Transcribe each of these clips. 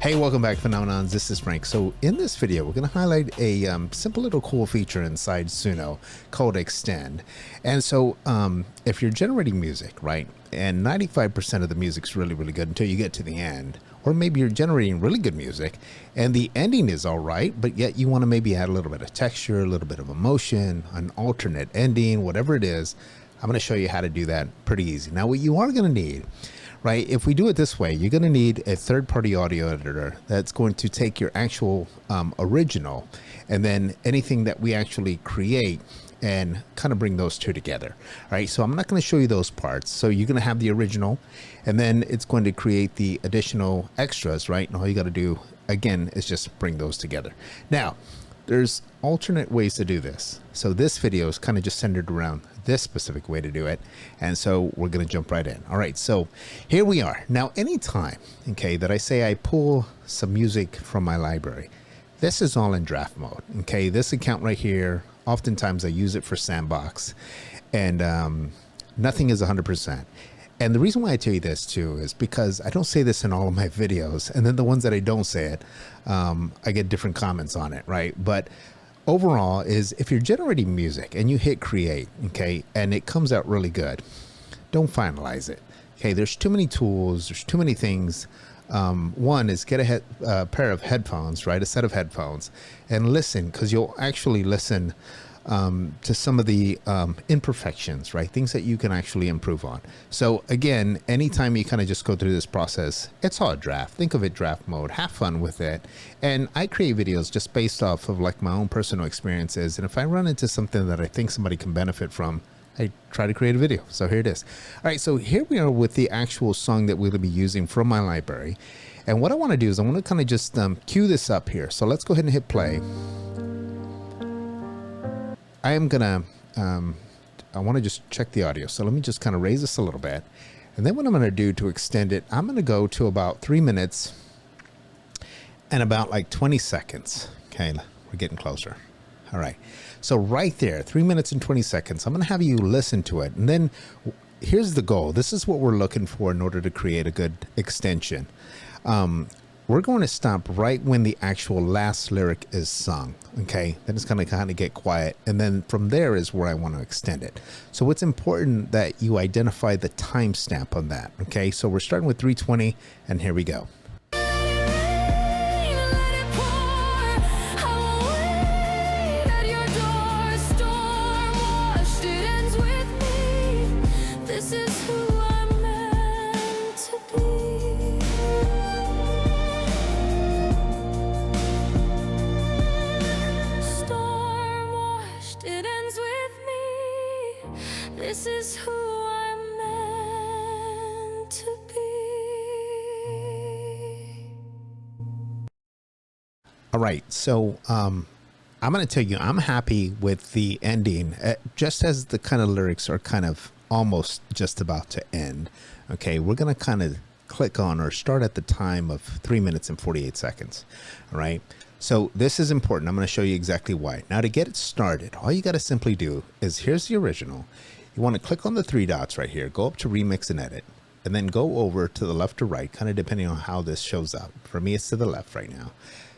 Hey, welcome back, Phenomenons. This is Frank. So in this video, we're going to highlight a simple little cool feature inside Suno called Extend. And so if you're generating music, right, and 95% of the music's really, really good until you get to the end, or maybe you're generating really good music and the ending is all right, but yet you want to maybe add a little bit of texture, a little bit of emotion, an alternate ending, whatever it is, I'm going to show you how to do that pretty easy. Now, what you are going to need, right, if we do it this way, you're going to need a third-party audio editor that's going to take your actual original and then anything that we actually create and kind of bring those two together. All right, so I'm not going to show you those parts. So you're going to have the original and then it's going to create the additional extras, right? And all you got to do again is just bring those together. Now, there's alternate ways to do this. So this video is kind of just centered around this specific way to do it. And so we're going to jump right in. All right, so here we are. Now, anytime, okay, that I say I pull some music from my library, this is all in draft mode. Okay, this account right here, oftentimes I use it for sandbox and nothing is 100%. And the reason why I tell you this too is because I don't say this in all of my videos, and then the ones that I don't say it, I get different comments on it, right? But overall is if you're generating music and you hit create, okay, and it comes out really good, don't finalize it. Okay, there's too many tools, there's too many things. One is get a pair of headphones, right? A set of headphones, and listen, because you'll actually listen to some of the imperfections, right? Things that you can actually improve on. So again, anytime you kind of just go through this process, it's all a draft. Think of it draft mode, have fun with it. And I create videos just based off of like my own personal experiences. And if I run into something that I think somebody can benefit from, I try to create a video. So here it is. All right, so here we are with the actual song that we'll be using from my library. And what I want to do is I want to kind of just cue this up here. So let's go ahead and hit play. I am gonna, I want to just check the audio. So let me just kind of raise this a little bit. And then what I'm going to do to extend it, I'm going to go to about 3 minutes and about like 20 seconds. Okay, we're getting closer. All right. So right there, 3 minutes and 20 seconds, I'm going to have you listen to it. And then here's the goal. This is what we're looking for in order to create a good extension. We're going to stop right when the actual last lyric is sung. Okay, then it's going to kind of get quiet. And then from there is where I want to extend it. So it's important that you identify the timestamp on that. Okay, so we're starting with 3:20 and here we go. This is who I'm meant to be. All right, so I'm going to tell you, I'm happy with the ending, just as the kind of lyrics are kind of almost just about to end. Okay, we're going to kind of click on or start at the time of 3 minutes and 48 seconds. All right, so this is important. I'm going to show you exactly why. Now, to get it started, all you got to simply do is here's the original. You want to click on the three dots right here, go up to remix and edit, and then go over to the left or right, kind of depending on how this shows up. For me, it's to the left right now.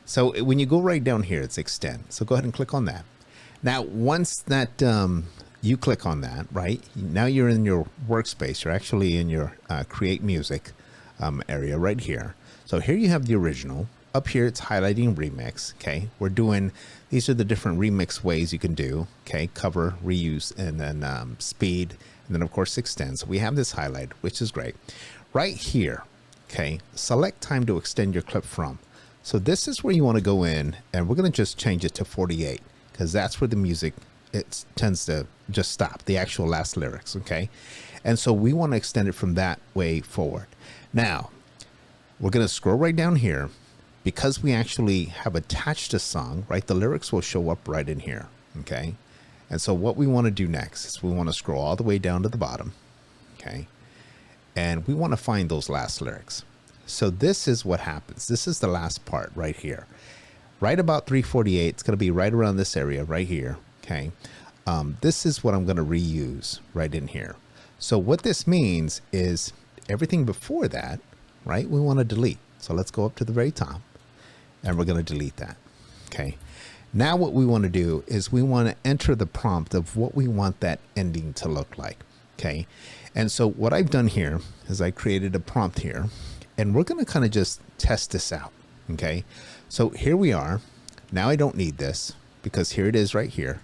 So when you go right down here, it's extend. So go ahead and click on that. Now, once that you click on that, right, now you're in your workspace. You're actually in your create music area right here. So here you have the original. Up here, it's highlighting remix. Okay, we're doing, these are the different remix ways you can do. Okay, cover, reuse, and then speed, and then of course extend. So we have this highlight, which is great. Right here, okay, select time to extend your clip from. So this is where you want to go in, and we're going to just change it to 48 because that's where the music, it tends to just stop, the actual last lyrics. Okay, and so we want to extend it from that way forward. Now, we're going to scroll right down here. Because we actually have attached a song, right, the lyrics will show up right in here, okay? And so what we want to do next is we want to scroll all the way down to the bottom, okay? And we want to find those last lyrics. So this is what happens. This is the last part right here. Right about 3:48, it's going to be right around this area right here, okay? This is what I'm going to reuse right in here. So what this means is everything before that, right, we want to delete. So let's go up to the very top and we're going to delete that. Okay. Now what we want to do is we want to enter the prompt of what we want that ending to look like. Okay. And so what I've done here is I created a prompt here and we're going to kind of just test this out. Okay. So here we are. Now I don't need this because here it is right here.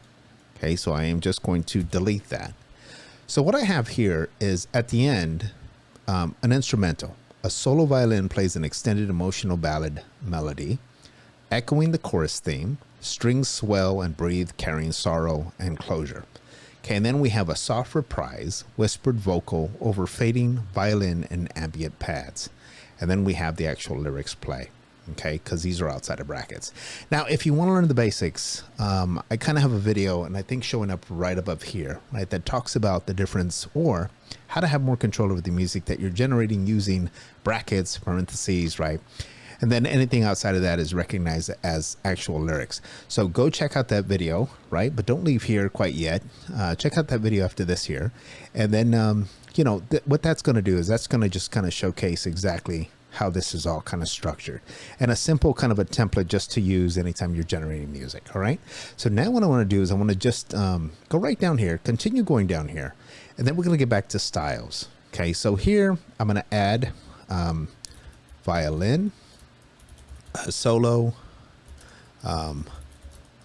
Okay. So I am just going to delete that. So what I have here is at the end, an instrumental. A solo violin plays an extended emotional ballad melody, echoing the chorus theme. Strings swell and breathe, carrying sorrow and closure. Okay, and then we have a soft reprise, whispered vocal over fading violin and ambient pads. And then we have the actual lyrics play. Okay, because these are outside of brackets. Now, if you want to learn the basics, I kind of have a video, and I think showing up right above here, right, that talks about the difference or how to have more control over the music that you're generating using brackets, parentheses, right? And then anything outside of that is recognized as actual lyrics. So go check out that video, right? But don't leave here quite yet. Check out that video after this here. And then, you know, what that's going to do is that's going to just kind of showcase exactly how this is all kind of structured, and a simple kind of a template just to use anytime you're generating music. All right. So now what I want to do is I want to just go right down here, continue going down here, and then we're going to get back to styles. Okay. So here I'm going to add violin, solo,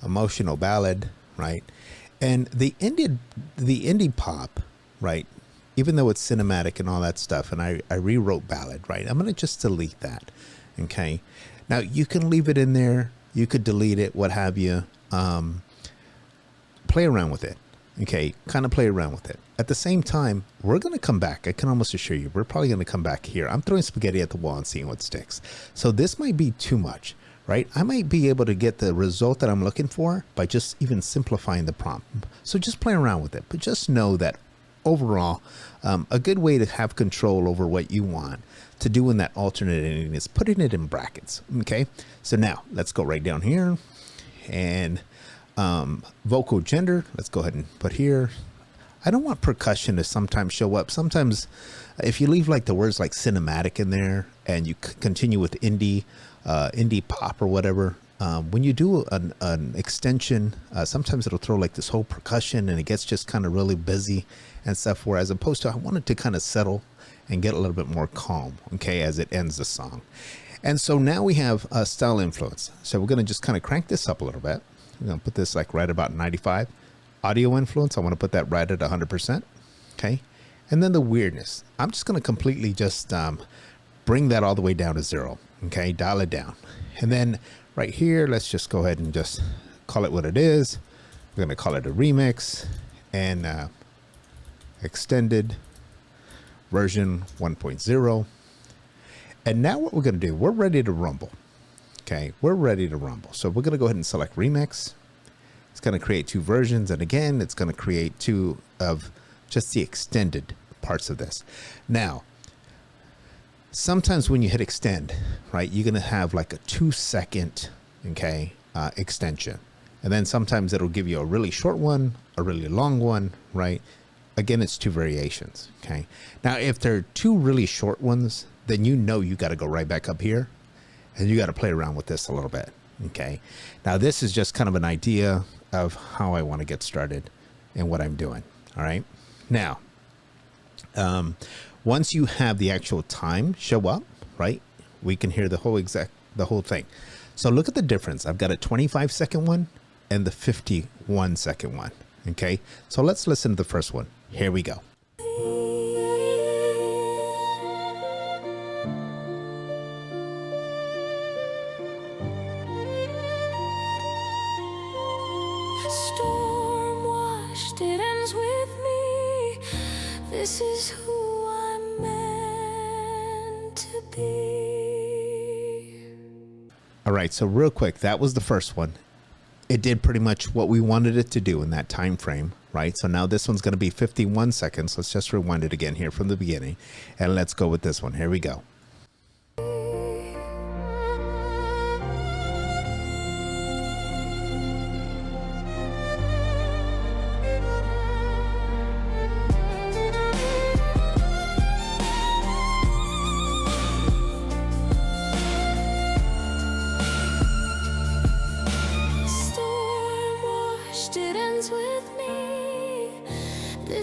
emotional ballad, right? And the indie pop, right? Even though it's cinematic and all that stuff, and I rewrote ballad, right? I'm going to just delete that. Okay. Now you can leave it in there. You could delete it, what have you. Play around with it. Okay. Kind of play around with it. At the same time, we're going to come back. I can almost assure you, we're probably going to come back here. I'm throwing spaghetti at the wall and seeing what sticks. So this might be too much, right? I might be able to get the result that I'm looking for by just even simplifying the prompt. So just play around with it, but just know that overall, a good way to have control over what you want to do in that alternate ending is putting it in brackets. Okay. So now let's go right down here and vocal gender. Let's go ahead and put here. I don't want percussion to sometimes show up. Sometimes if you leave like the words like cinematic in there and you continue with indie pop or whatever, when you do an extension, sometimes it'll throw like this whole percussion and it gets just kind of really busy and stuff, where as opposed to I wanted to kind of settle and get a little bit more calm, okay, as it ends the song. And so now we have a style influence. So we're going to just kind of crank this up a little bit. We're going to put this like right about 95. Audio influence, I want to put that right at 100%. Okay. And then the weirdness, I'm just going to completely just bring that all the way down to 0. Okay. Dial it down. And then right here, let's just go ahead and just call it what it is. We're going to call it a remix and extended version 1.0. And now what we're going to do, we're ready to rumble. Okay. We're ready to rumble. So we're going to go ahead and select remix. It's going to create 2 versions. And again, it's going to create 2 of just the extended parts of this. Now, sometimes when you hit extend, right, you're going to have like a 2-second, okay, extension. And then sometimes it'll give you a really short one, a really long one, right? Again, it's 2 variations. Okay. Now, if there are 2 really short ones, then you know you got to go right back up here and you got to play around with this a little bit. Okay. Now, this is just kind of an idea of how I want to get started and what I'm doing. All right. Now, once you have the actual time show up, right, we can hear the whole thing. So look at the difference. I've got a 25-second one and the 51-second one. Okay. So let's listen to the first one. Here we go. Storm washed, it ends with me. This is who I'm meant to be. All right. So real quick, that was the first one. It did pretty much what we wanted it to do in that time frame, right? So now this one's going to be 51 seconds. Let's just rewind it again here from the beginning. And let's go with this one. Here we go.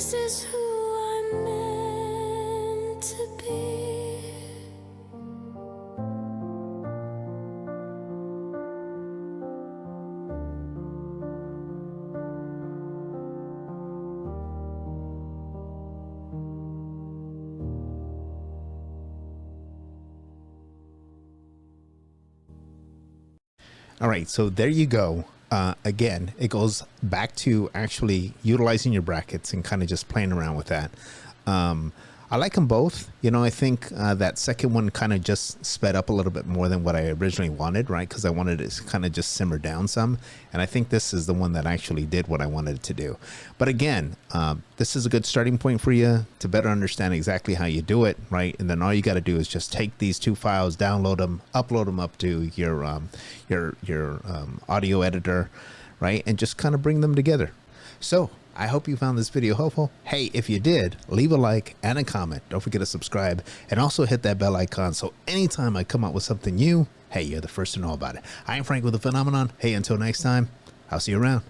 This is who I'm meant to be. All right, so there you go. Again, it goes back to actually utilizing your brackets and kind of just playing around with that. I like them both. You know, I think that second one kind of just sped up a little bit more than what I originally wanted, right? Because I wanted it to kind of just simmer down some. And I think this is the one that actually did what I wanted it to do. But again, this is a good starting point for you to better understand exactly how you do it, right? And then all you got to do is just take these two files, download them, upload them up to your audio editor, right? And just kind of bring them together. So I hope you found this video helpful. Hey, if you did, leave a like and a comment. Don't forget to subscribe and also hit that bell icon so anytime I come out with something new, hey, you're the first to know about it. I am Frank with the Phenomenon. Hey, until next time, I'll see you around.